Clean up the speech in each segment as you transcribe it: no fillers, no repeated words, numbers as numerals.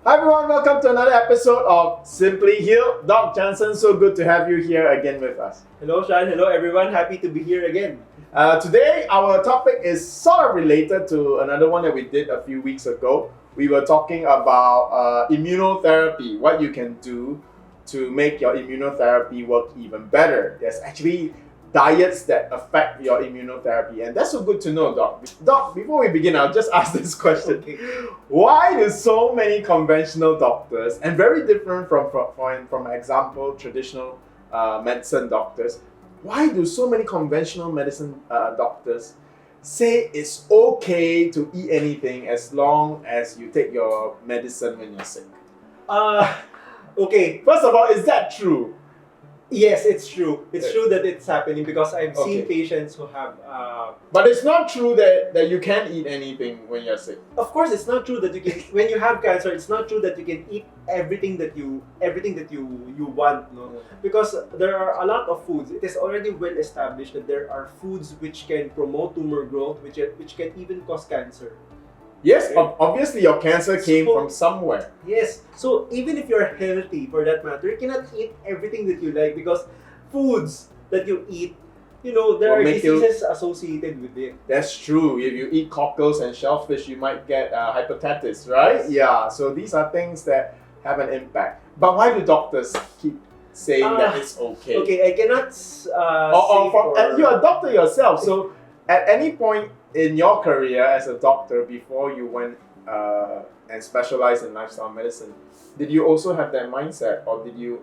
Hi everyone, welcome to another episode of Simply Heal. Doc Jansen, so good to have you here again with us. Hello Sean, hello everyone, happy to be here again. Today, our topic is sort of related to another one that we did a few weeks ago. We were talking about immunotherapy, what you can do to make your immunotherapy work even better. There's actually diets that affect your immunotherapy, and that's so good to know, Doc. Doc, before we begin, I'll just ask this question. Okay. Why do so many conventional doctors, and very different from example, traditional medicine doctors, why do so many conventional medicine doctors say it's okay to eat anything as long as you take your medicine when you're sick? Okay, First of all, is that true? yes, it's true. It's Yeah. true that it's happening because I've Okay. seen patients who have. But it's not true that you can eat anything when you're sick. Of course, it's not true that you can. When you have cancer, it's not true that you can eat everything that you want. No, because there are a lot of foods. It is already well established that there are foods which can promote tumor growth, which can even cause cancer. Yes, Okay. obviously your cancer came So- from somewhere. Yes. So even if you're healthy, for that matter, you cannot eat everything that you like because foods that you eat, there Will are make you- diseases associated with it. That's true. If you eat cockles and shellfish, you might get hepatitis, right? Yes. Yeah. So these are things that have an impact. But why do doctors keep saying that it's okay? Okay, I cannot And you're a doctor yourself, so at any point in your career as a doctor, before you went and specialized in lifestyle medicine, did you also have that mindset, or did you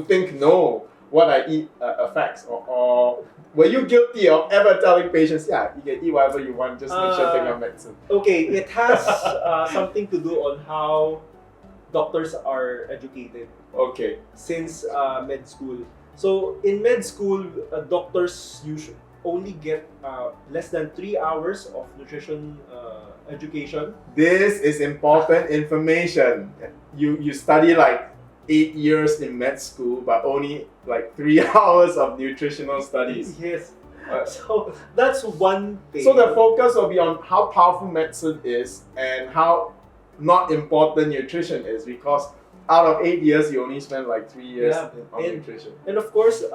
think no, what I eat affects, or were you guilty of ever telling patients, yeah, you can eat whatever you want, just make sure you take your medicine? Okay, it has something to do on how doctors are educated Okay. since med school. So in med school, doctors usually only get less than 3 hours of nutrition education. This is important information. You study like 8 years in med school, but only like 3 hours of nutritional studies. Yes. Uh, So that's one thing. So the focus will be on how powerful medicine is and how not important nutrition is, because out of 8 years, you only spend like 3 years Yeah, on and- nutrition. And of course,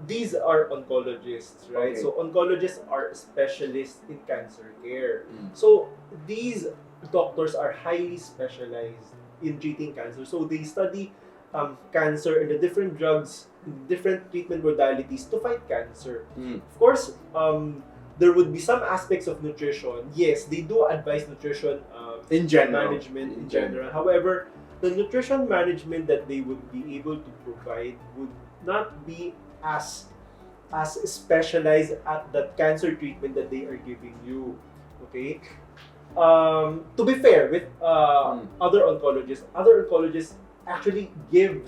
these are oncologists, right? Okay. So oncologists are specialists in cancer care. Mm. So these doctors are highly specialized in treating cancer. So they study cancer and the different drugs, different treatment modalities to fight cancer. Mm. Of course, there would be some aspects of nutrition. Yes, they do advise nutrition In general. management in general. However, the nutrition management that they would be able to provide would not be as specialized at that cancer treatment that they are giving you. Okay. To be fair with other oncologists actually give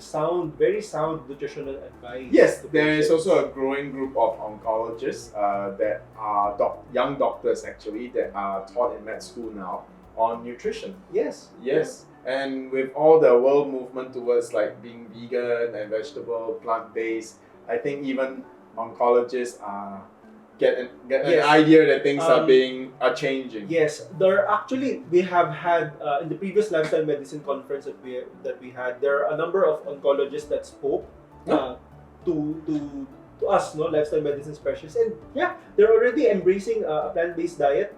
very sound nutritional advice. Yes, to there is patients. also a growing group of oncologists that are young doctors actually that are taught in med school now on nutrition. Yes. Yes, and with all the world movement towards like being vegan and vegetable, plant-based, I think even oncologists get an Yes. idea that things are Um, changing. Yes, we have had in the previous lifestyle medicine conference that we had. There are a number of oncologists that spoke to us, lifestyle medicine specialists, and yeah, they're already embracing a plant-based diet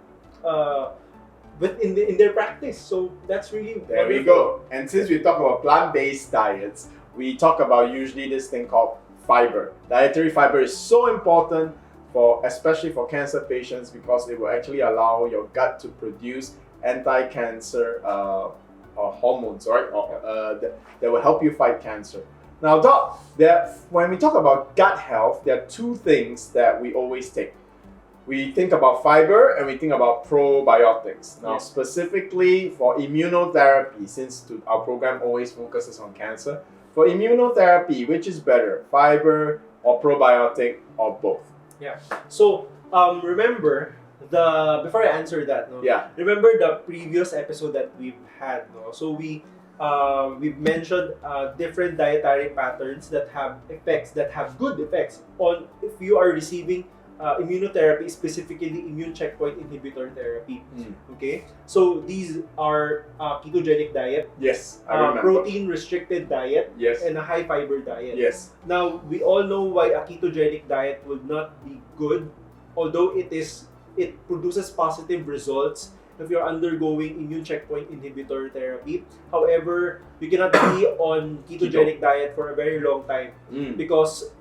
in their practice. So that's really There we wonderful. go. And since we talk about plant-based diets, we talk about usually this thing called fiber. Dietary fiber is so important especially for cancer patients, because it will actually allow your gut to produce anti-cancer hormones, right? That will help you fight cancer. Now, Doc, when we talk about gut health, there are two things that we always take. We think about fiber and we think about probiotics. Now, Yes. specifically for immunotherapy, since our program always focuses on cancer, for immunotherapy, which is better, fiber or probiotic or both? So remember before I answer that, Yeah. remember the previous episode that we've had, so we've mentioned different dietary patterns that have good effects on if you are receiving immunotherapy, specifically immune checkpoint inhibitor therapy. Mm. Okay, so these are ketogenic diet, Yes, I remember. protein restricted diet, Yes. and a high fiber diet. Yes. Now we all know why a ketogenic diet would not be good, although it produces positive results if you're undergoing immune checkpoint inhibitor therapy. However, you cannot be on ketogenic diet for a very long time because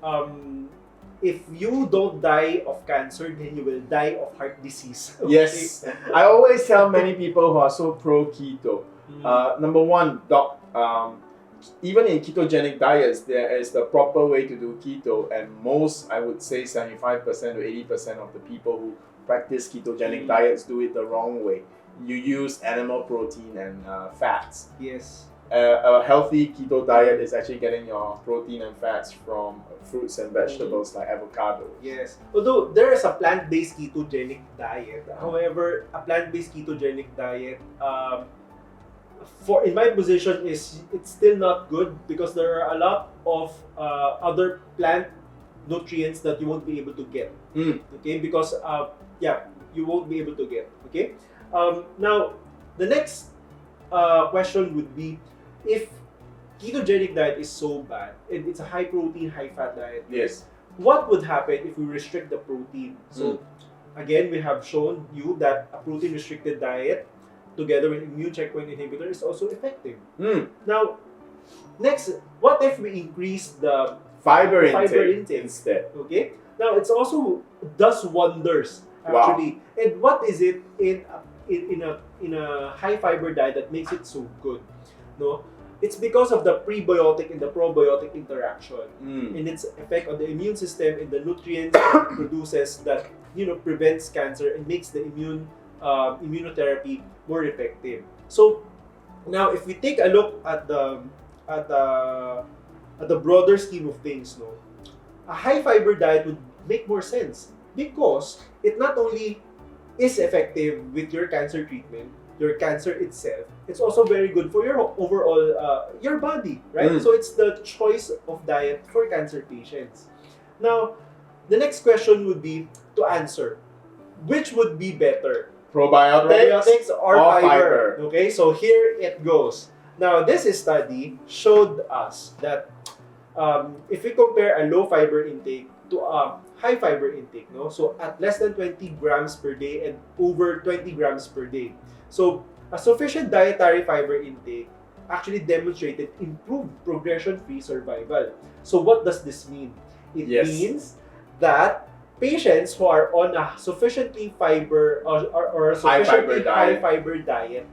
if you don't die of cancer, then you will die of heart disease. Okay? Yes. I always tell many people who are so pro keto. Number one, doc, even in ketogenic diets, there is the proper way to do keto, and most, I would say 75% to 80% of the people who practice ketogenic diets do it the wrong way. You use animal protein and fats. Yes. A healthy keto diet is actually getting your protein and fats from fruits and vegetables like avocado. Yes. Although there is a plant-based ketogenic diet, however, a plant-based ketogenic diet, for in my position, it's still not good because there are a lot of other plant nutrients that you won't be able to get. Okay, because you won't be able to get. Okay. Now, the next question would be, if ketogenic diet is so bad and it's a high protein, high fat diet, Yes. what would happen if we restrict the protein? So, again, we have shown you that a protein restricted diet together with immune checkpoint inhibitor is also effective. Now, next, what if we increase the Fiber intake instead. Okay. Now it's also does wonders actually. Wow. And what is it in a high fiber diet that makes it so good? No, it's because of the prebiotic and the probiotic interaction and its effect on the immune system and the nutrients it produces that prevents cancer and makes the immunotherapy more effective. So now, if we take a look at the broader scheme of things, a high fiber diet would make more sense because it not only is effective with your cancer treatment, your cancer itself, it's also very good for your overall your body, right? So it's the choice of diet for cancer patients. Now, the next question would be to answer, which would be better? Probiotics or fiber? Okay, so here it goes. Now, this study showed us that if we compare a low fiber intake to a high fiber intake, so at less than 20 grams per day and over 20 grams per day, so a sufficient dietary fiber intake actually demonstrated improved progression-free survival. So what does this mean? It means that patients who are on a sufficiently fiber or a sufficiently high fiber diet,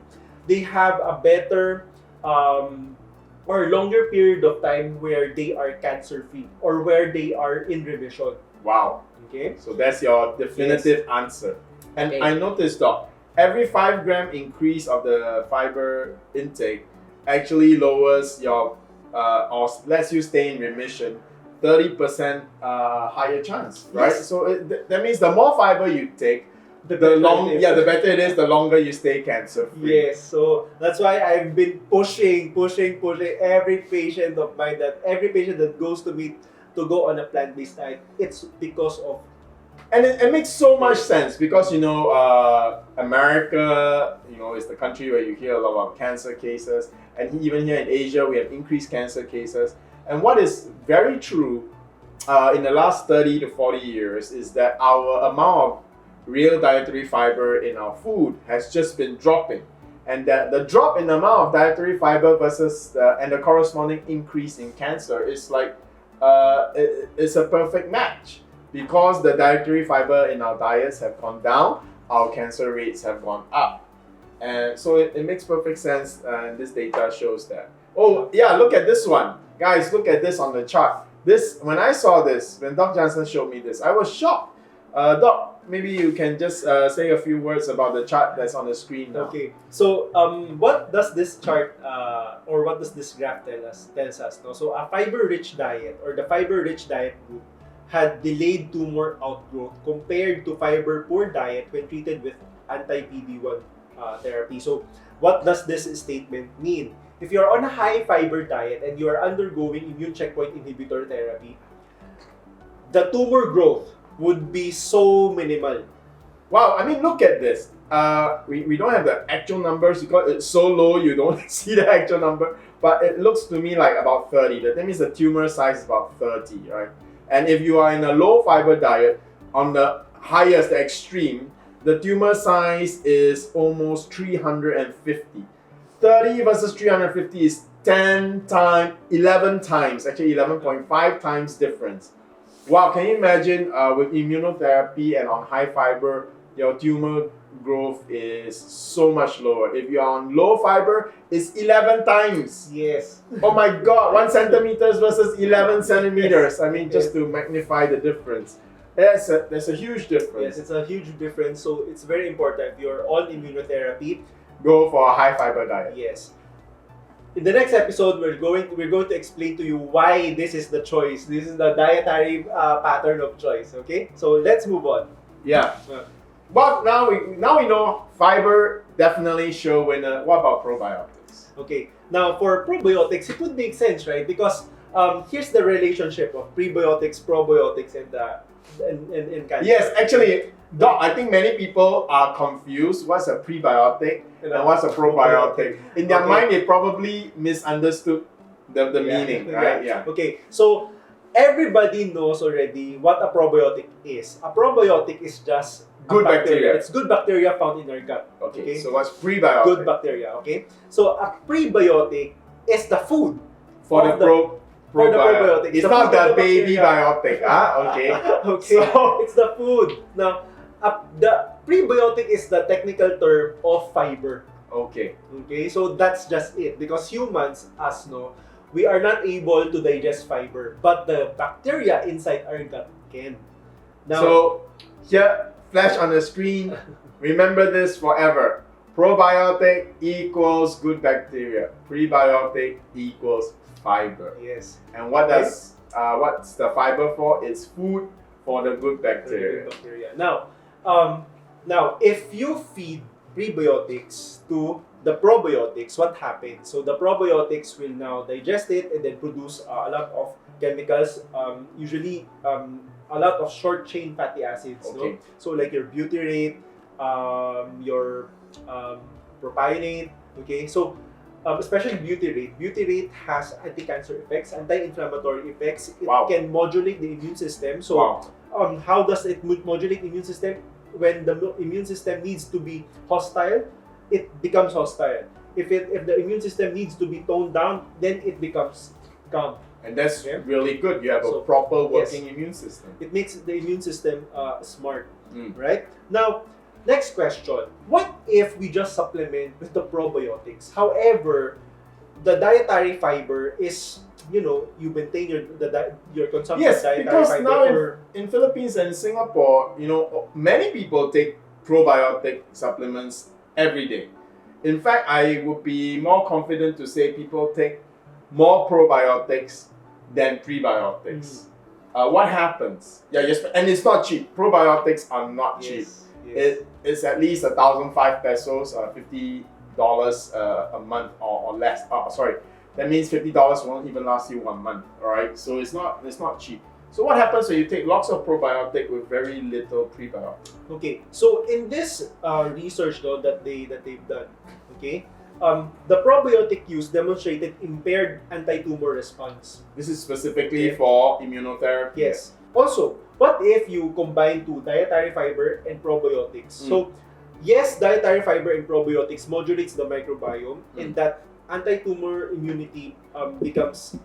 they have a better or longer period of time where they are cancer-free or where they are in remission. Wow. Okay. So that's your definitive answer. And I noticed, Doc, every 5 gram increase of the fiber intake actually lowers your, or lets you stay in remission 30% higher chance, right? Yes. So that means the more fiber you take, the better it is, the longer you stay cancer free. Yes, so that's why I've been pushing every patient of mine, that every patient that goes to me to go on a plant-based diet, it's because of. And it makes so much sense because America, is the country where you hear a lot of cancer cases, and even here in Asia we have increased cancer cases. And what is very true in the last 30 to 40 years is that our amount of real dietary fiber in our food has just been dropping, and that the drop in the amount of dietary fiber versus and the corresponding increase in cancer is like it's a perfect match, because the dietary fiber in our diets have gone down, our cancer rates have gone up, and so it makes perfect sense, and this data shows that. Oh yeah, look at this one, guys, look at this on the chart. When I saw this, when Dr. Jansen showed me this, I was shocked. Doc, maybe you can just say a few words about the chart that's on the screen now. Okay, so what does this chart or what does this graph tells us? No? So a fiber-rich diet, or the fiber-rich diet group, had delayed tumor outgrowth compared to fiber-poor diet when treated with anti-PD-1 therapy. So what does this statement mean? If you're on a high fiber diet and you are undergoing immune checkpoint inhibitor therapy, the tumor growth would be so minimal. Wow, I mean, look at this. We don't have the actual numbers because it's so low you don't see the actual number, but it looks to me like about 30. That means the tumor size is about 30, right? And if you are in a low fiber diet, on the highest, the extreme, the tumor size is almost 350. 30 versus 350 is 10 times, 11 times, actually 11.5 times difference. Wow, can you imagine with immunotherapy and on high fiber, your tumor growth is so much lower. If you're on low fiber, it's 11 times. Yes. Oh my God, 1 centimeters versus 11 centimeters. I mean, just to magnify the difference. There's a huge difference. Yes, it's a huge difference. So it's very important. If you're on immunotherapy, go for a high fiber diet. Yes. In the next episode, we're going to explain to you why this is the choice. This is the dietary pattern of choice. Okay, so let's move on. Yeah. But now we know fiber definitely sure winner. What about probiotics? Okay. Now for probiotics, it would make sense, right? Because here's the relationship of prebiotics, probiotics, and cancer. Yes, actually, Doc, I think many people are confused. What's a prebiotic and what's a probiotic? In their mind, they probably misunderstood the meaning, right? Yeah. Okay, so everybody knows already what a probiotic is. A probiotic is just good bacteria. It's good bacteria found in our gut. Okay. So what's prebiotic? Good bacteria. Okay. So a prebiotic is the food for the probiotic. It's not the baby biotic. Okay. Okay. So it's the food. Now, the prebiotic is the technical term of fiber. Okay. Okay. So that's just it. Because humans, us know, we are not able to digest fiber, but the bacteria inside our gut can. Now, so here, flash on the screen. Remember this forever. Probiotic equals good bacteria. Prebiotic equals fiber. Yes. And what's the fiber for? It's food for the good bacteria. Now, if you feed prebiotics to the probiotics, what happens? So the probiotics will now digest it and then produce a lot of chemicals, usually a lot of short chain fatty acids. Okay. No? So like your butyrate, your propionate. Okay, so especially butyrate. Butyrate has anti-cancer effects, anti-inflammatory effects. It can modulate the immune system. So how does it modulate the immune system? When the immune system needs to be hostile, it becomes hostile. If the immune system needs to be toned down, then it becomes calm. And that's really good. You have a proper working immune system. It makes the immune system smart, right? Now, next question. What if we just supplement with the probiotics? However, the dietary fiber is, you maintain your consumption of dietary because fiber. Now in Philippines and Singapore, many people take probiotic supplements every day. In fact, I would be more confident to say people take more probiotics than prebiotics. What happens? And it's not cheap. Probiotics are not cheap. Yes. It's at least 1,005 pesos, $50 a month or less. That means $50 won't even last you 1 month. All right, so it's not cheap. So what happens when you take lots of probiotic with very little prebiotic? Okay, so in this research though that they've done, okay, the probiotic use demonstrated impaired anti-tumor response. This is specifically for immunotherapy. Yes. Also, what if you combine two, dietary fiber and probiotics? So, yes, dietary fiber and probiotics modulates the microbiome, and that anti-tumor immunity becomes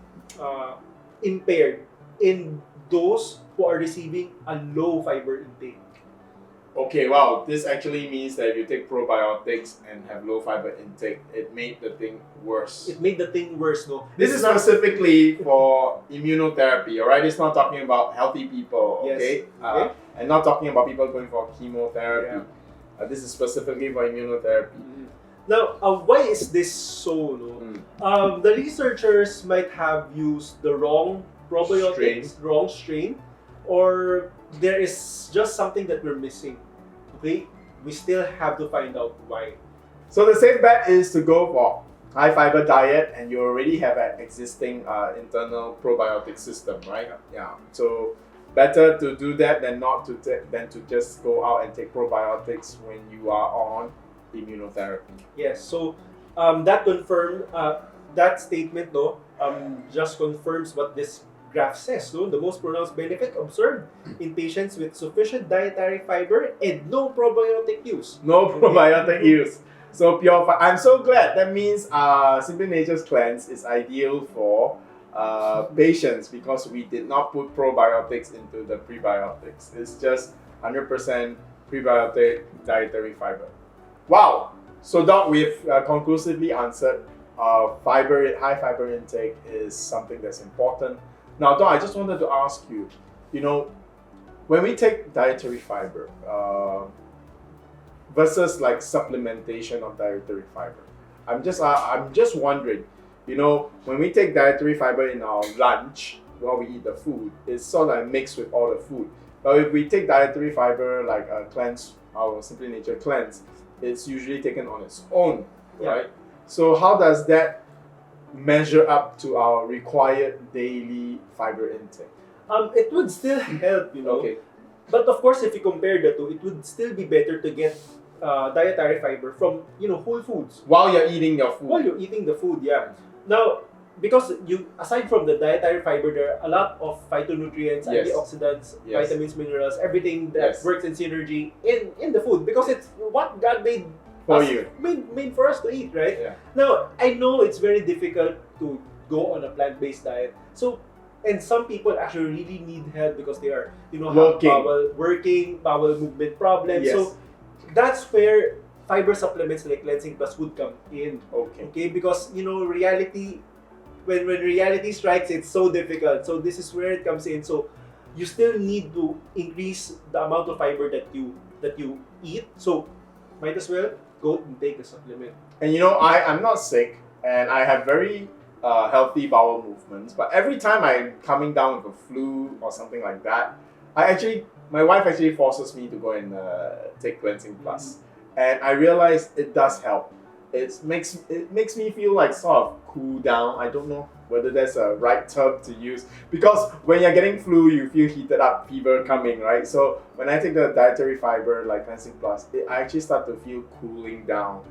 impaired in those who are receiving a low fiber intake. Okay, wow, this actually means that if you take probiotics and have low fiber intake, it made the thing worse. It made the thing worse, no? This is specifically for immunotherapy, alright? It's not talking about healthy people, okay? Yes. And not talking about people going for chemotherapy. This is specifically for immunotherapy. Now, why is this so, no? The researchers might have used the wrong probiotics, wrong strain, or there is just something that we're missing. Okay, we still have to find out why. So the safe bet is to go for high fiber diet, and you already have an existing internal probiotic system, right? Yeah. So better to do that than not to than to just go out and take probiotics when you are on immunotherapy. Yes. So that confirmed that statement, no, just confirms what this graph says. No, the most pronounced benefit observed in patients with sufficient dietary fiber and no probiotic use. No probiotic use. So pure. I'm so glad. That means Simply Nature's cleanse is ideal for patients because we did not put probiotics into the prebiotics. It's just 100% prebiotic dietary fiber. Wow. So Doc, we've conclusively answered high fiber intake is something that's important. Now, Doc, I just wanted to ask you, when we take dietary fiber versus like supplementation of dietary fiber, I'm just wondering, when we take dietary fiber in our lunch while we eat the food, it's sort of like mixed with all the food. But if we take dietary fiber like a cleanse, our Simply Nature cleanse, it's usually taken on its own, right? So how does that measure up to our required daily fiber intake? It would still help, Okay. But of course, if you compare the two, it would still be better to get dietary fiber from whole foods While you're eating your food. while you're eating the food. Yeah. Now, because aside from the dietary fiber, there are a lot of phytonutrients, Yes. antioxidants, Yes. vitamins, minerals, everything that Yes. works in synergy in the food because it's what God made For us, you. made for us to eat, right? Yeah. Now, I know it's very difficult to go on a plant-based diet. So, and some people actually really need help because they are, have bowel movement problems. Yes. So, that's where fiber supplements like Cleansing Plus would come in. Okay. Because, reality, when reality strikes, it's so difficult. So, this is where it comes in. So, you still need to increase the amount of fiber that you eat. So, might as well go and take a supplement. And I'm not sick and I have very healthy bowel movements, but every time I'm coming down with a flu or something like that, my wife actually forces me to go and take Cleansing Plus. And I realize it does help. It makes me feel like sort of cool down. I don't know whether that's a right term to use because when you're getting flu, you feel heated up, fever coming, right? So when I take the dietary fiber like Cleansing Plus, I actually start to feel cooling down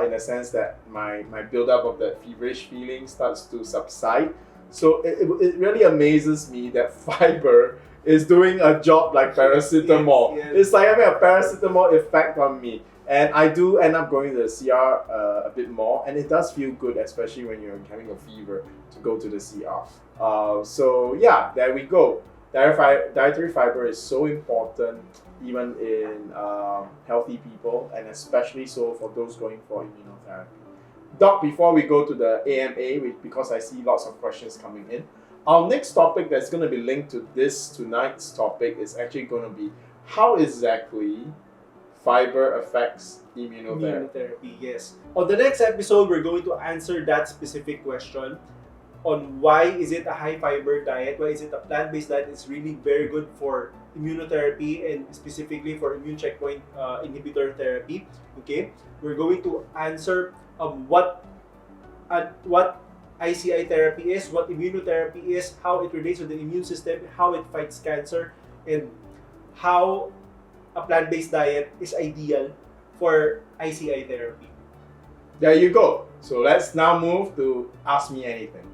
in a sense that my buildup of that feverish feeling starts to subside. So it really amazes me that fiber is doing a job like paracetamol. Yes. It's like having a paracetamol effect on me. And I do end up going to the CR a bit more, and it does feel good, especially when you're having a fever, to go to the CR. So yeah, there we go. Dietary fiber is so important, even in healthy people, and especially so for those going for immunotherapy. Doc, before we go to the AMA, because I see lots of questions coming in, our next topic that's going to be linked to tonight's topic is actually going to be how exactly fiber affects immunotherapy. Yes. On the next episode, we're going to answer that specific question on why is it a high fiber diet, why is it a plant-based diet is really very good for immunotherapy and specifically for immune checkpoint inhibitor therapy. Okay, we're going to answer what ICI therapy is, what immunotherapy is, how it relates to the immune system, how it fights cancer, and how a plant-based diet is ideal for ICI therapy. There you go. So let's now move to Ask Me Anything.